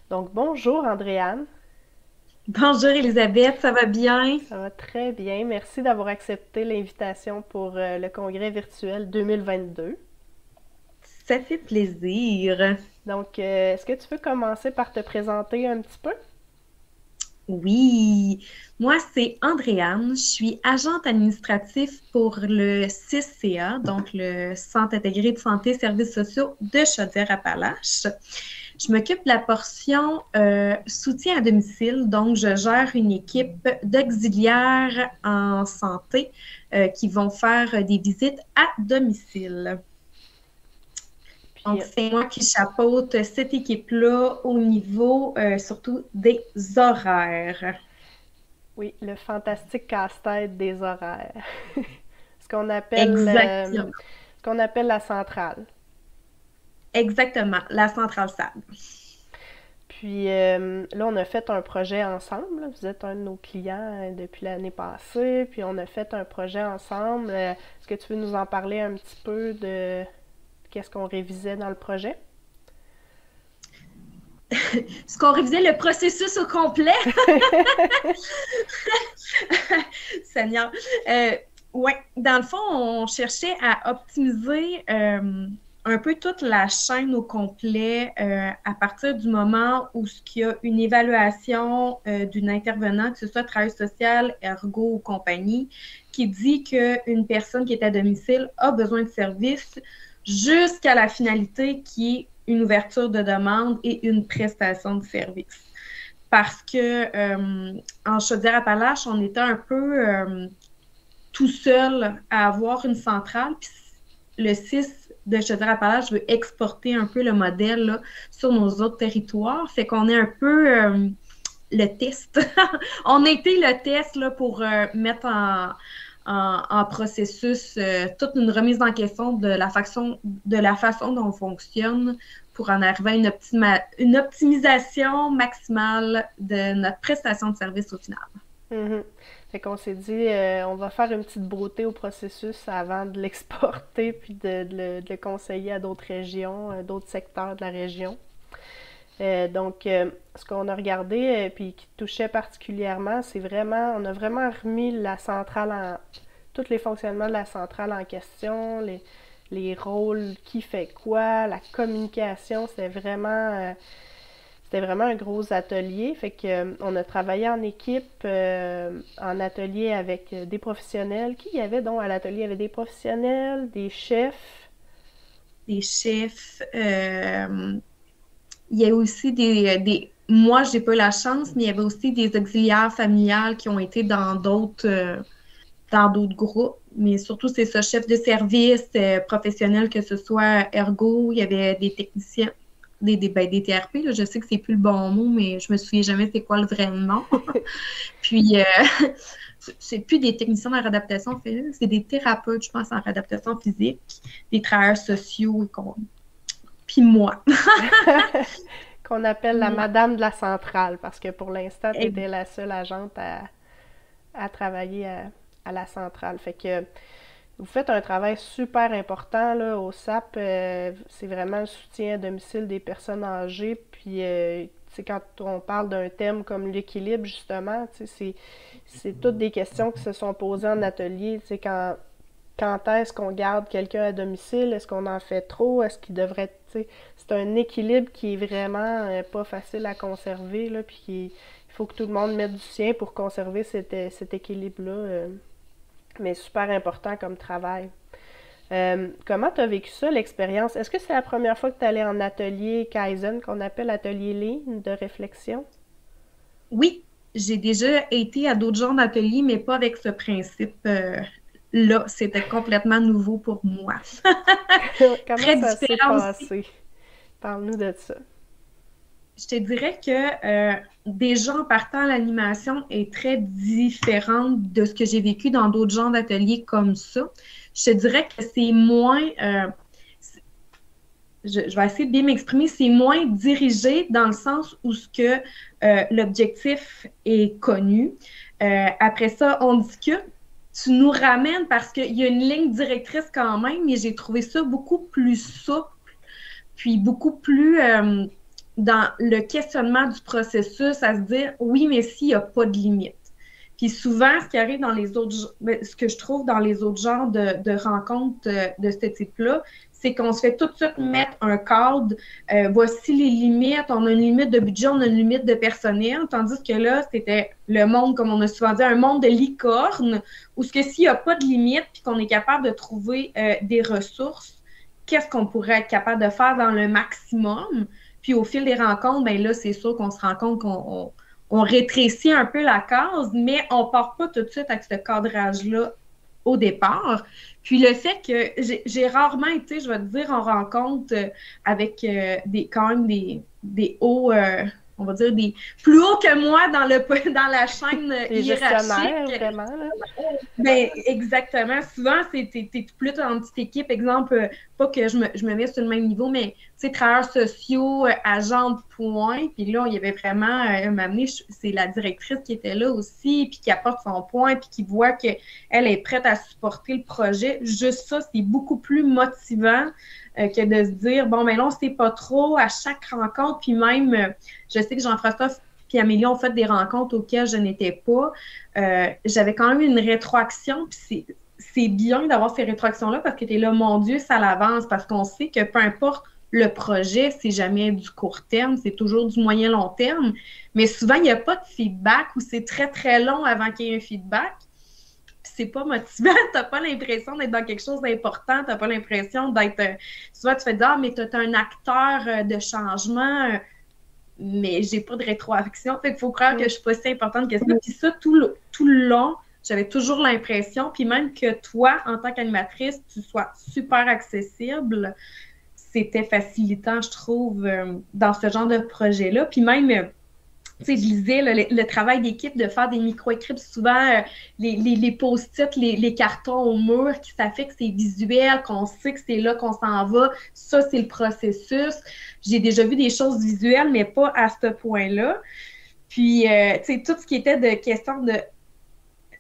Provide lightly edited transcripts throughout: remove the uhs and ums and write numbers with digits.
Donc, bonjour Andréane, Bonjour Elisabeth, ça va bien? ça va très bien. Merci d'avoir accepté l'invitation pour le congrès virtuel 2022. Ça fait plaisir. Donc, est-ce que tu peux commencer par te présenter un petit peu? Oui, moi c'est Andréane, je suis agente administrative pour le CISCA, donc le Centre intégré de santé et services sociaux de Chaudière-Appalaches. Je m'occupe de la portion soutien à domicile, donc je gère une équipe d'auxiliaires en santé qui vont faire des visites à domicile. Puis, Donc, c'est moi qui chapeaute cette équipe-là au niveau surtout des horaires. oui, le fantastique casse-tête des horaires. ce qu'on appelle, Exactement. ce qu'on appelle la centrale. Exactement. La centrale SAD. Puis là, on a fait un projet ensemble. Vous êtes un de nos clients depuis l'année passée. Puis on a fait un projet ensemble. Est-ce que tu veux nous en parler un petit peu de qu'est-ce qu'on révisait dans le projet? Ce qu'on révisait le processus au complet, Seigneur. Euh, oui, dans le fond, on cherchait à optimiser un peu toute la chaîne au complet à partir du moment où il y a une évaluation d'une intervenante, que ce soit travail social, ergo ou compagnie, qui dit qu'une personne qui est à domicile a besoin de services jusqu'à la finalité qui est une ouverture de demande et une prestation de service. Parce que en Chaudière-Appalaches, on était un peu tout seul à avoir une centrale. Puis le 6 de Chaudière-Appalaches veut exporter un peu le modèle là, sur nos autres territoires. Fait qu'on est un peu le test. On a été le test là, pour mettre en processus toute une remise en question de la façon dont on fonctionne pour en arriver à une optimisation maximale de notre prestation de service au final. Mhm. Fait qu'on s'est dit, on va faire une petite beauté au processus avant de l'exporter puis de le conseiller à d'autres régions, d'autres secteurs de la région. Donc, ce qu'on a regardé, puis qui touchait particulièrement, c'est vraiment, on a vraiment remis la centrale en, tous les fonctionnements de la centrale en question, les rôles, qui fait quoi, la communication, c'était vraiment un gros atelier. Fait que on a travaillé en équipe, en atelier avec des professionnels. Qui y avait donc à l'atelier? Il y avait des professionnels, des chefs. Des chefs, il y a aussi moi, j'ai pas eu la chance, mais il y avait aussi des auxiliaires familiales qui ont été dans d'autres groupes. Mais surtout, c'est ça, chef de service, professionnel, que ce soit ergo, il y avait des techniciens, des TRP, là, je sais que c'est plus le bon mot, mais je me souviens jamais c'est quoi le vrai nom. Puis, c'est plus des techniciens en réadaptation physique, c'est des thérapeutes, je pense, en réadaptation physique, des travailleurs sociaux, puis moi. qu'on appelle la Moi. madame de la centrale, parce que pour l'instant, tu étais la seule agente à travailler à la centrale. Fait que vous faites un travail super important là, au SAP. C'est vraiment le soutien à domicile des personnes âgées. Puis, quand on parle d'un thème comme l'équilibre, justement, c'est toutes des questions qui se sont posées en atelier. Quand est-ce qu'on garde quelqu'un à domicile? Est-ce qu'on en fait trop? Est-ce qu'il devrait... C'est un équilibre qui est vraiment pas facile à conserver. Là, puis il faut que tout le monde mette du sien pour conserver cet équilibre-là. Mais super important comme travail. Comment tu as vécu ça, l'expérience? Est-ce que c'est la première fois que tu allais en atelier Kaizen, qu'on appelle atelier ligne de réflexion? Oui, j'ai déjà été à d'autres genres d'ateliers, mais pas avec ce principe-là. C'était complètement nouveau pour moi. Comment Très ça s'est différent aussi. passé? Parle-nous de ça. Je te dirais que déjà en partant, l'animation est très différente de ce que j'ai vécu dans d'autres genres d'ateliers comme ça. Je te dirais que c'est moins, je vais essayer de bien m'exprimer, c'est moins dirigé dans le sens où ce que l'objectif est connu. Après ça, on discute. Tu nous ramènes parce qu'il y a une ligne directrice quand même, mais j'ai trouvé ça beaucoup plus souple, puis beaucoup plus dans le questionnement du processus à se dire, oui, mais s'il n'y a pas de limite. Puis souvent, ce qui arrive dans les autres, ce que je trouve dans les autres genres de rencontres de ce type-là, c'est qu'on se fait tout de suite mettre un cadre, voici les limites, on a une limite de budget, on a une limite de personnel, tandis que là, c'était le monde, comme on a souvent dit, un monde de licorne, où ce que s'il n'y a pas de limite, puis qu'on est capable de trouver des ressources, qu'est-ce qu'on pourrait être capable de faire dans le maximum? Puis au fil des rencontres, ben là, c'est sûr qu'on se rend compte qu'on rétrécit un peu la case, mais on ne part pas tout de suite avec ce cadrage-là au départ. Puis le fait que j'ai rarement été, je vais te dire, en rencontre avec quand même des hauts, on va dire, des plus hauts que moi dans la chaîne hiérarchique. Vraiment, là. Ben, exactement. Souvent, t'es plus dans une petite équipe. Exemple, pas que je me mets sur le même niveau, mais tu sais, travailleurs sociaux, agents de point. Puis là, il y avait vraiment, un moment donné, c'est la directrice qui était là aussi, puis qui apporte son point, puis qui voit qu'elle est prête à supporter le projet. Juste ça, c'est beaucoup plus motivant que de se dire, bon, ben là, on sait pas trop à chaque rencontre. Puis même, je sais que Jean-François puis Amélie ont fait des rencontres auxquelles je n'étais pas. J'avais quand même une rétroaction, puis c'est bien d'avoir ces rétroactions-là parce que tu es là, mon Dieu, ça l'avance, parce qu'on sait que peu importe le projet, c'est jamais du court terme, c'est toujours du moyen-long terme, mais souvent, il n'y a pas de feedback ou c'est très, très long avant qu'il y ait un feedback. C'est pas motivant, t'as pas l'impression d'être dans quelque chose d'important, t'as pas l'impression d'être... souvent, tu fais dire, ah, mais t'es un acteur de changement... mais j'ai pas de rétroaction. Fait qu'il faut croire que je suis pas si importante que ça. Puis ça, tout le long, j'avais toujours l'impression, puis même que toi, en tant qu'animatrice, tu sois super accessible, c'était facilitant, je trouve, dans ce genre de projet-là. Puis même, tu sais, je disais, le travail d'équipe, de faire des micro-écrits, souvent, les post-it, les cartons au mur, qui ça fait que c'est visuel, qu'on sait que c'est là qu'on s'en va. Ça, c'est le processus. J'ai déjà vu des choses visuelles, mais pas à ce point-là. Puis, tu sais, tout ce qui était de question de...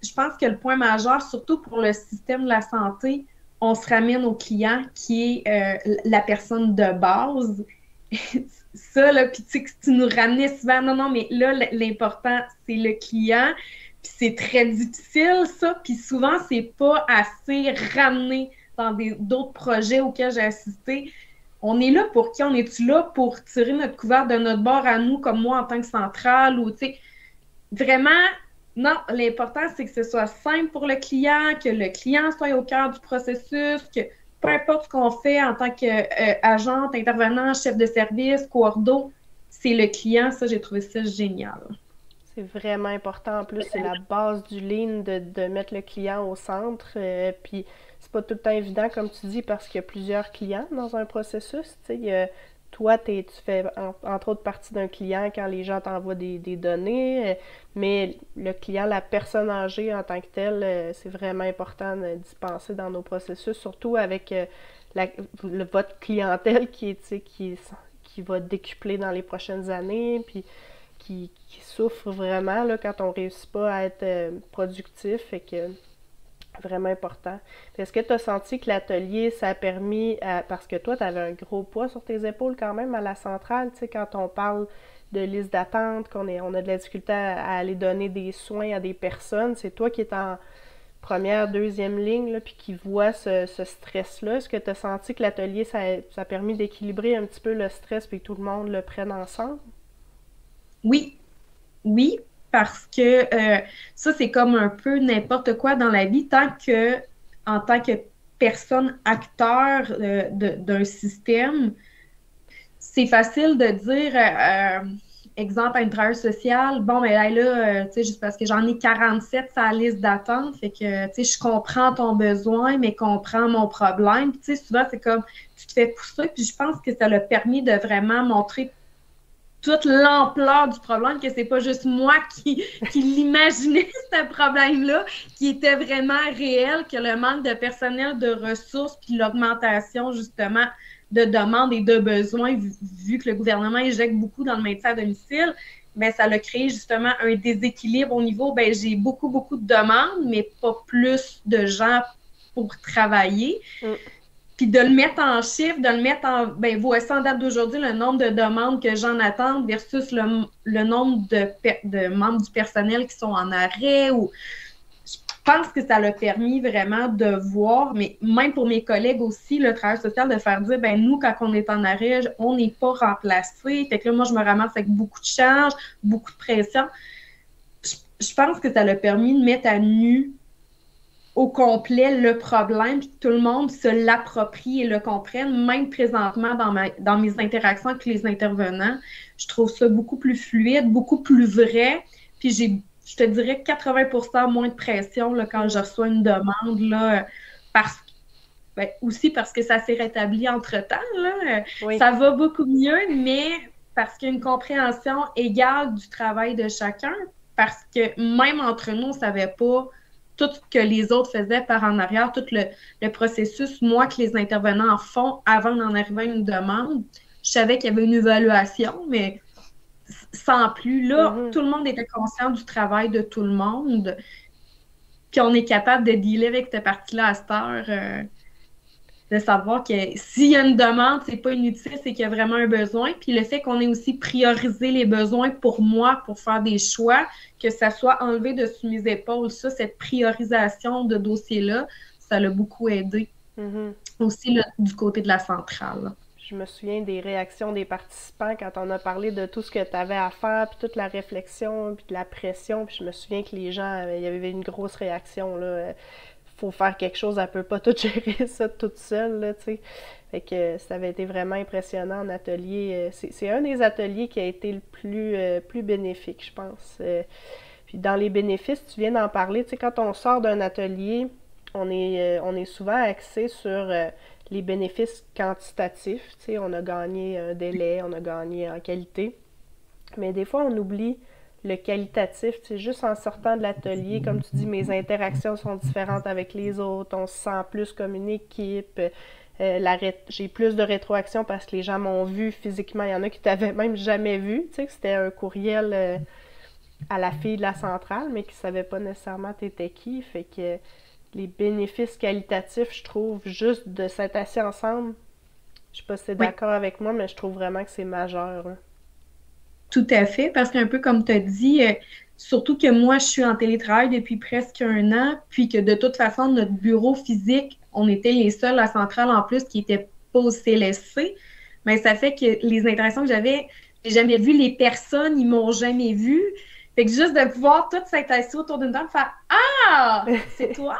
Je pense que le point majeur, surtout pour le système de la santé, on se ramène au client qui est la personne de base. Ça, là, puis tu sais, que tu nous ramenais souvent, non, mais là, l'important, c'est le client, puis c'est très difficile, ça, puis souvent, c'est pas assez ramené dans d'autres projets auxquels j'ai assisté. On est là pour qui? On est-tu là pour tirer notre couvert de notre bord à nous, comme moi, en tant que centrale, ou, tu sais, vraiment, non, l'important, c'est que ce soit simple pour le client, que le client soit au cœur du processus, que peu importe ce qu'on fait en tant qu'agente, intervenant, chef de service, coordo, c'est le client. Ça, j'ai trouvé ça génial. C'est vraiment important. En plus, c'est la base du lean de mettre le client au centre. Puis, c'est pas tout le temps évident, comme tu dis, parce qu'il y a plusieurs clients dans un processus. Tu sais, toi, tu fais entre autres partie d'un client quand les gens t'envoient des données, mais le client, la personne âgée en tant que telle, c'est vraiment important d'y penser dans nos processus, surtout avec votre clientèle qui va décupler dans les prochaines années, puis qui souffre vraiment là, quand on réussit pas à être productif, fait que vraiment important. Est-ce que tu as senti que l'atelier, ça a permis, parce que toi, tu avais un gros poids sur tes épaules quand même à la centrale, tu sais, quand on parle de liste d'attente, on a de la difficulté à aller donner des soins à des personnes, c'est toi qui es en première, deuxième ligne, là, puis qui voit ce stress-là. Est-ce que tu as senti que l'atelier, ça a permis d'équilibrer un petit peu le stress puis que tout le monde le prenne ensemble? Oui, oui, parce que ça, c'est comme un peu n'importe quoi dans la vie, en tant que personne acteur d'un système, c'est facile de dire, exemple, à une travailleuse sociale, bon, mais là, tu sais, juste parce que j'en ai 47 sur la liste d'attente, fait que, tu sais, je comprends ton besoin, mais comprends mon problème. Puis, tu sais, souvent, c'est comme, tu te fais pousser, puis je pense que ça l'a permis de vraiment montrer toute l'ampleur du problème, que c'est pas juste moi qui l'imaginais, ce problème-là, qui était vraiment réel, que le manque de personnel, de ressources, puis l'augmentation, justement, de demandes et de besoins, vu que le gouvernement éjecte beaucoup dans le maintien à domicile, bien, ça a créé justement un déséquilibre au niveau, bien, j'ai beaucoup de demandes, mais pas plus de gens pour travailler. Puis de le mettre en chiffre, de le mettre en, ben voici en date d'aujourd'hui le nombre de demandes que j'en attends versus le nombre de membres du personnel qui sont en arrêt. Ou je pense que ça l'a permis vraiment de voir, mais même pour mes collègues aussi, le travail social, de faire dire, ben nous, quand on est en arrêt, on n'est pas remplacé. Fait que là, moi, je me ramasse avec beaucoup de charges, beaucoup de pression. Je pense que ça l'a permis de mettre à nu au complet le problème, puis que tout le monde se l'approprie et le comprenne, même présentement dans mes interactions avec les intervenants. Je trouve ça beaucoup plus fluide, beaucoup plus vrai, puis je te dirais 80% moins de pression là, quand je reçois une demande, là, aussi parce que ça s'est rétabli entre-temps. Là. Oui. Ça va beaucoup mieux, mais parce qu'il y a une compréhension égale du travail de chacun, parce que même entre nous, on ne savait pas tout ce que les autres faisaient par en arrière, tout le processus, moi, que les intervenants font avant d'en arriver à une demande. Je savais qu'il y avait une évaluation, mais sans plus. Là, tout le monde était conscient du travail de tout le monde. Puis on est capable de dealer avec cette partie-là à cette heure, de savoir que s'il y a une demande, c'est pas inutile, c'est qu'il y a vraiment un besoin. Puis le fait qu'on ait aussi priorisé les besoins pour moi, pour faire des choix, que ça soit enlevé de sous mes épaules, ça, cette priorisation de dossier-là, ça l'a beaucoup aidé. Aussi là, du côté de la centrale. Je me souviens des réactions des participants quand on a parlé de tout ce que tu avais à faire, puis toute la réflexion, puis de la pression. Puis je me souviens que les gens, il y avait une grosse réaction, là. Faut faire quelque chose, elle peut pas tout gérer ça toute seule, là, tu sais. Fait que ça avait été vraiment impressionnant en atelier. C'est un des ateliers qui a été le plus bénéfique, je pense. Puis dans les bénéfices, tu viens d'en parler, tu sais, quand on sort d'un atelier, on est souvent axé sur les bénéfices quantitatifs, tu sais, on a gagné un délai, on a gagné en qualité, mais des fois on oublie le qualitatif, tu sais, juste en sortant de l'atelier, comme tu dis, mes interactions sont différentes avec les autres, on se sent plus comme une équipe, j'ai plus de rétroaction parce que les gens m'ont vu physiquement, il y en a qui t'avaient même jamais vu, tu sais, que c'était un courriel à la fille de la centrale, mais qui ne savait pas nécessairement t'étais qui, fait que les bénéfices qualitatifs, je trouve, juste de s'être assis ensemble, je sais pas si tu es d'accord avec moi, mais je trouve vraiment que c'est majeur, là. Tout à fait, parce qu'un peu comme tu as dit, surtout que moi, je suis en télétravail depuis presque 1 an, puis que de toute façon, notre bureau physique, on était les seuls à centrale en plus qui n'étaient pas au CLSC, mais ça fait que les interactions que j'avais, j'ai jamais vu les personnes, ils m'ont jamais vu. Fait que juste de pouvoir tous s'être assis autour d'une table, faire « Ah! C'est toi! »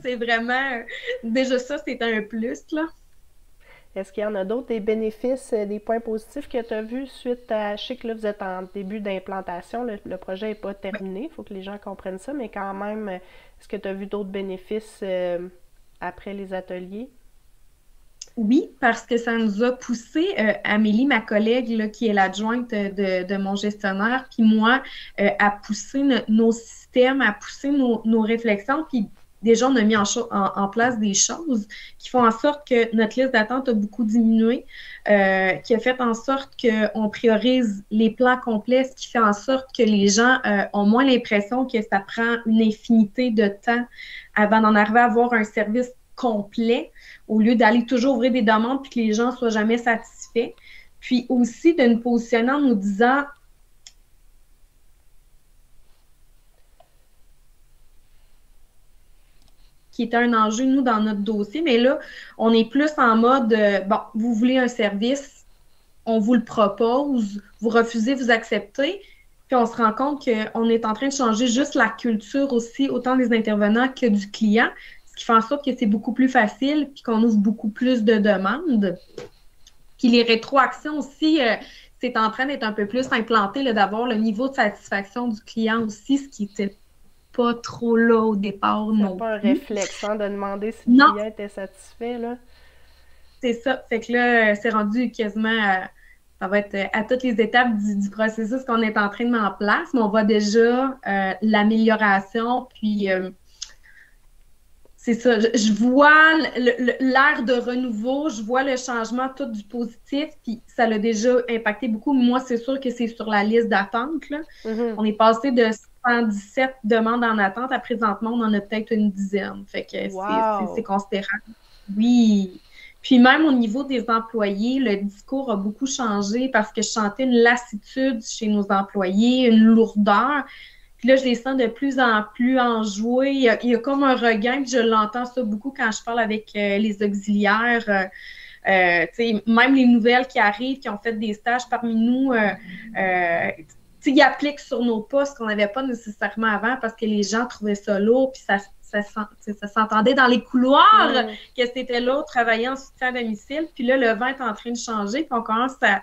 C'est vraiment... Déjà ça, c'est un plus, là. Est-ce qu'il y en a d'autres, des bénéfices, des points positifs que tu as vus suite à... Je sais que là, vous êtes en début d'implantation, le projet n'est pas terminé, il faut que les gens comprennent ça, mais quand même, est-ce que tu as vu d'autres bénéfices après les ateliers? Oui, parce que ça nous a poussé, Amélie, ma collègue, là, qui est l'adjointe de mon gestionnaire, puis moi, à pousser nos systèmes, à pousser nos réflexions, puis déjà, on a mis en place des choses qui font en sorte que notre liste d'attente a beaucoup diminué, qui a fait en sorte qu'on priorise les plans complets, ce qui fait en sorte que les gens ont moins l'impression que ça prend une infinité de temps avant d'en arriver à avoir un service complet, au lieu d'aller toujours ouvrir des demandes puis que les gens ne soient jamais satisfaits. Puis aussi de nous positionner en nous disant qui était un enjeu, nous, dans notre dossier, mais là, on est plus en mode, bon, vous voulez un service, on vous le propose, vous refusez, vous acceptez, puis on se rend compte qu'on est en train de changer juste la culture aussi, autant des intervenants que du client, ce qui fait en sorte que c'est beaucoup plus facile, puis qu'on ouvre beaucoup plus de demandes. Puis les rétroactions aussi, c'est en train d'être un peu plus implanté, là, d'avoir le niveau de satisfaction du client aussi, ce qui était pas trop là au départ. C'est pas un réflexe, hein, de demander si le client était satisfait, là. C'est ça. Fait que là, c'est rendu quasiment ça va être à toutes les étapes du processus qu'on est en train de mettre en place, mais on voit déjà l'amélioration, puis c'est ça. Je vois l'ère de renouveau, je vois le changement tout du positif, puis ça l'a déjà impacté beaucoup. Moi, c'est sûr que c'est sur la liste d'attente, là. On est passé de 117 demandes en attente à présentement, on en a peut-être une dizaine. Fait que c'est considérable. Oui. Puis même au niveau des employés, le discours a beaucoup changé parce que je sentais une lassitude chez nos employés, une lourdeur. Puis là, je les sens de plus en plus enjoués. Il y a comme un regain, puis je l'entends ça beaucoup quand je parle avec les auxiliaires. Même les nouvelles qui arrivent, qui ont fait des stages parmi nous, ils appliquent sur nos postes qu'on n'avait pas nécessairement avant parce que les gens trouvaient ça lourd, puis ça s'entendait dans les couloirs que c'était lourd travailler en soutien à domicile. Puis là, le vent est en train de changer, puis on commence à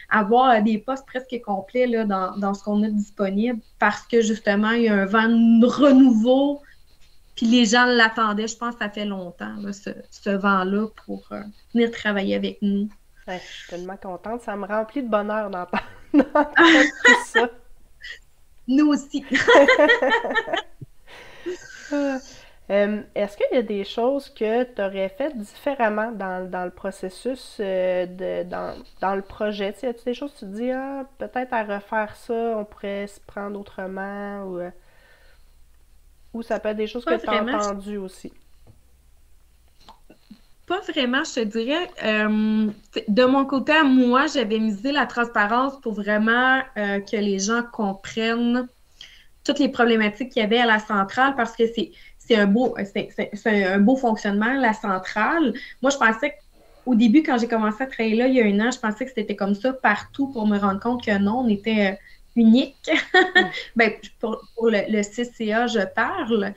avoir des postes presque complets là, dans ce qu'on a disponible parce que justement, il y a un vent de renouveau. Puis les gens l'attendaient, je pense que ça fait longtemps, là, ce vent-là, pour venir travailler avec nous. Ouais, je suis tellement contente. Ça me remplit de bonheur d'entendre tout ça. Nous aussi. Est-ce qu'il y a des choses que tu aurais faites différemment dans le processus, dans le projet? Tu sais, y a-t-il des choses que tu te dis, peut-être à refaire ça, on pourrait se prendre autrement, ou ça peut être des choses que tu as entendues aussi? Pas vraiment, je te dirais. De mon côté, à moi, j'avais misé la transparence pour vraiment que les gens comprennent toutes les problématiques qu'il y avait à la centrale parce que c'est un beau fonctionnement, la centrale. Moi, je pensais qu'au début, quand j'ai commencé à travailler là, il y a 1 an, je pensais que c'était comme ça partout pour me rendre compte que non, on était unique. Ben, pour le CCA, je parle.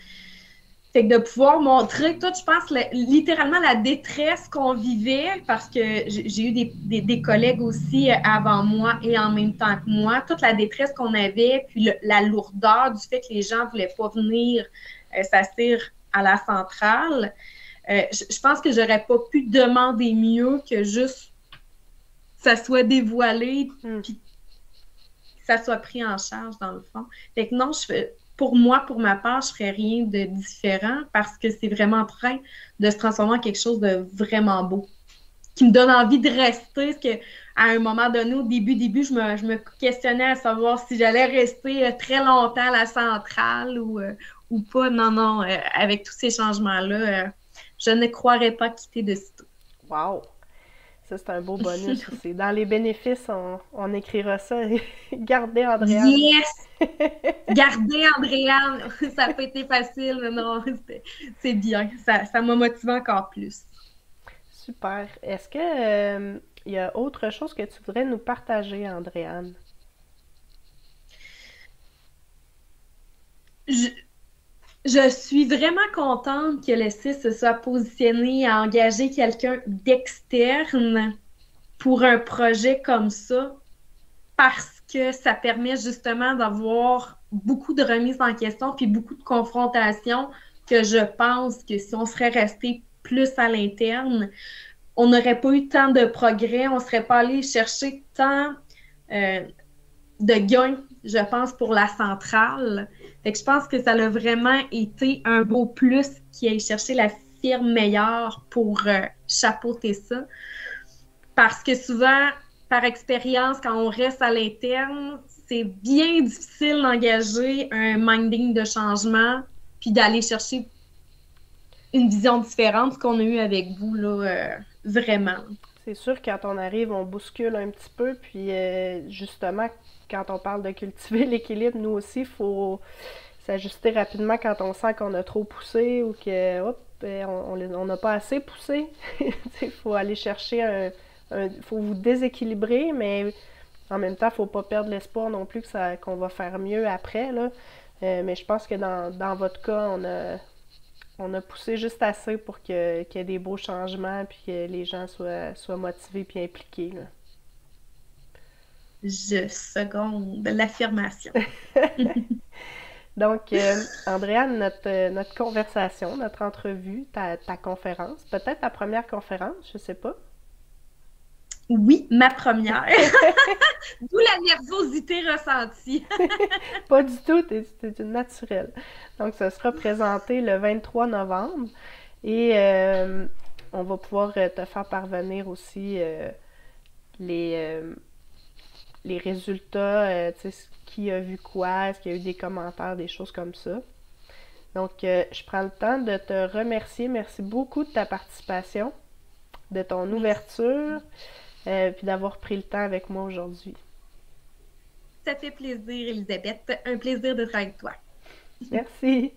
Fait que de pouvoir montrer toute, je pense, littéralement la détresse qu'on vivait, parce que j'ai eu des collègues aussi avant moi et en même temps que moi, toute la détresse qu'on avait, puis la lourdeur du fait que les gens ne voulaient pas venir s'asseoir à la centrale. Je pense que j'aurais pas pu demander mieux que juste que ça soit dévoilé, puis que ça soit pris en charge, dans le fond. Fait que non, pour moi, pour ma part, je ne ferais rien de différent parce que c'est vraiment en train de se transformer en quelque chose de vraiment beau, qui me donne envie de rester. Parce qu'à un moment donné, au début, je me questionnais à savoir si j'allais rester très longtemps à la centrale ou pas. Non, avec tous ces changements-là, je ne croirais pas quitter de sitôt. Wow! Ça, c'est un beau bonus aussi. Dans les bénéfices, on écrira ça. Gardez Andréane. Yes! Gardez Andréane! Ça n'a pas été facile, mais non, c'est bien. Ça m'a motivé encore plus. Super. Est-ce que y a autre chose que tu voudrais nous partager, Andréane? Je suis vraiment contente que le CIS se soit positionné à engager quelqu'un d'externe pour un projet comme ça, parce que ça permet justement d'avoir beaucoup de remises en question puis beaucoup de confrontations que je pense que si on serait resté plus à l'interne, on n'aurait pas eu tant de progrès, on ne serait pas allé chercher tant de gains, je pense, pour la centrale. Fait que je pense que ça a vraiment été un beau plus qui aille chercher la firme meilleure pour chapeauter ça. Parce que souvent, par expérience, quand on reste à l'interne, c'est bien difficile d'engager un minding de changement puis d'aller chercher une vision différente qu'on a eue avec vous, là, vraiment. C'est sûr, quand on arrive, on bouscule un petit peu, puis justement, quand on parle de cultiver l'équilibre, nous aussi, il faut s'ajuster rapidement quand on sent qu'on a trop poussé ou que, on n'a pas assez poussé. Il faut aller chercher faut vous déséquilibrer, mais en même temps, il ne faut pas perdre l'espoir non plus qu'on va faire mieux après, là. Mais je pense que dans votre cas, on a poussé juste assez pour qu'il y ait des beaux changements puis que les gens soient motivés puis impliqués, là. Je seconde l'affirmation. Donc, Andréane, notre conversation, notre entrevue, ta conférence, peut-être ta première conférence, je sais pas. Oui, ma première. D'où la nervosité ressentie. Pas du tout, t'es une naturelle. Donc, ça sera présenté le 23 novembre et on va pouvoir te faire parvenir aussi les résultats, tu sais, qui a vu quoi, est-ce qu'il y a eu des commentaires, des choses comme ça. Donc, je prends le temps de te remercier. Merci beaucoup de ta participation. de ton ouverture, puis d'avoir pris le temps avec moi aujourd'hui. Ça fait plaisir, Elisabeth. Un plaisir de travailler avec toi. Merci.